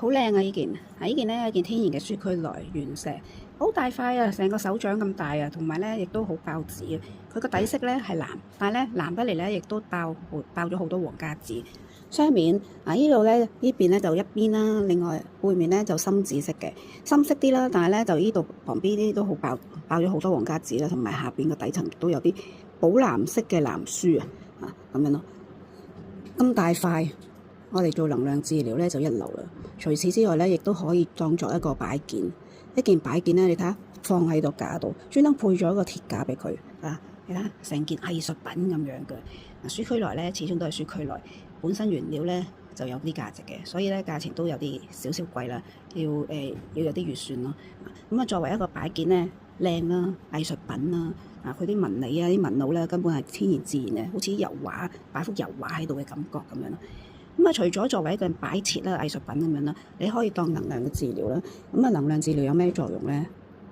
好靚啊！呢件咧係一件天然嘅舒區萊原石，好大塊啊，成個手掌咁大啊，同埋咧亦都好爆紫啊。佢個底色咧係藍，但係咧藍得嚟咧亦都爆咗好多黃加紫。雙面呢度咧呢邊咧就一邊啦，另外背面咧就深紫色嘅，深色啲啦，但係咧就呢度旁邊呢都好爆咗好多黃加紫啦，同埋下邊個底層都有啲寶藍色嘅藍珠啊咁樣咯，咁大塊。我哋做能量治療咧就一流啦。除此之外咧，亦都可以當作一個擺件。一件擺件咧，你睇下放喺度架度，專登配咗一個鐵架俾佢啊！你睇下成件藝術品咁樣嘅。嗱，舒區萊咧始終都係舒區萊，本身原料咧就有啲價值嘅，所以咧價錢都有啲少少貴啦，要有啲預算咯。咁作為一個擺件咧，靚啦，藝術品啦。佢啲紋理啊、啲紋路咧根本係天然自然嘅，好似油畫擺幅油畫喺度嘅感覺咁樣咯。除咗作為一個擺設啦、藝術品咁樣啦，你可以當能量嘅治療啦。能量治療有咩作用咧？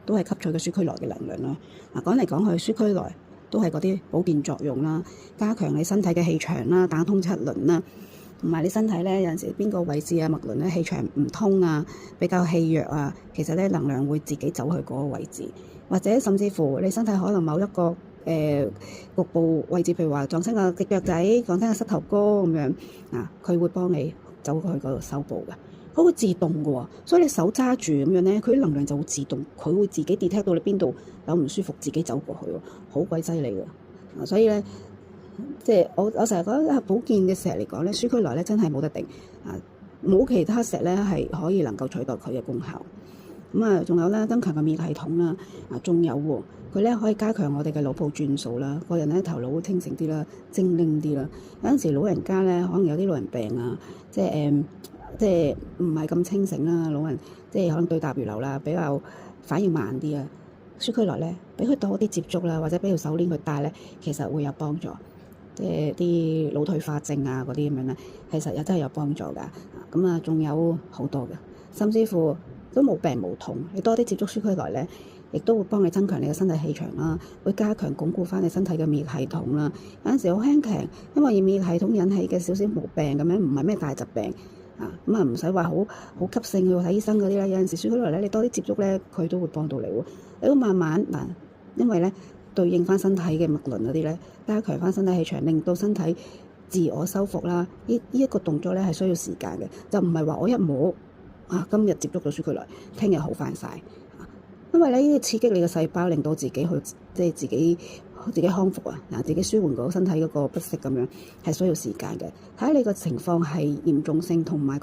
都係吸取個舒區萊嘅能量啦。講嚟講去，舒區萊都係嗰啲保健作用啦，加強你身體嘅氣場啦，打通七輪啦，同埋你身體咧有陣時邊個位置啊脈輪咧氣場唔通啊，比較氣弱啊，其實咧能量會自己走去嗰個位置，或者甚至乎你身體可能某一個局部位置，譬如話撞親個隻腳仔，撞親個膝頭哥咁樣佢會幫你走過去嗰度修補嘅，佢會自動嘅喎，所以你手揸住咁樣咧，佢啲能量就會自動，佢會自己 detect 到你邊度有唔舒服，自己走過去喎，好鬼犀利嘅。所以咧，即係我成日覺得保健嘅石嚟講咧，舒區萊咧真係冇得頂冇其他石咧係可以能夠取代佢嘅功效。仲有咧增強個免疫系統啦，仲有喎，佢咧可以加強我哋嘅腦部轉數啦，個人咧頭腦會清醒啲啦，精靈啲啦。有陣時老人家咧可能有啲老人病啊，即係唔係咁清醒啦，老人即係可能對答如流啦，比較反應慢啲啊。舒區萊咧，俾佢多啲接觸啦，或者俾條手鏈佢戴咧，其實會有幫助。即係啲腦退化症啊嗰啲咁樣咧，其實又真係有幫助㗎。仲有好多嘅，甚至乎都冇病冇痛。你多啲接觸舒區萊咧，亦都會幫你增強你嘅身體氣場啦，會加強鞏固翻你身體嘅免疫系統啦。有陣時好輕強，因為免疫系統引起嘅少少毛病咁樣，唔係咩大疾病唔使話好急性去睇醫生嗰啲咧。有陣時舒區萊咧，你多啲接觸咧，佢都會幫到你喎。你都慢慢因為咧對應翻身體嘅脈輪嗰啲咧，加強翻身體氣場，令到身體自我修復啦。呢一個動作咧係需要時間嘅，就唔係話我一摸今日接觸咗舒區萊，聽日好翻晒。因為咧呢啲刺激你嘅細胞，令到自己去即係自己康復自己舒緩個身體嗰個不適咁樣，係需要時間嘅。睇下你個情況係嚴重性同埋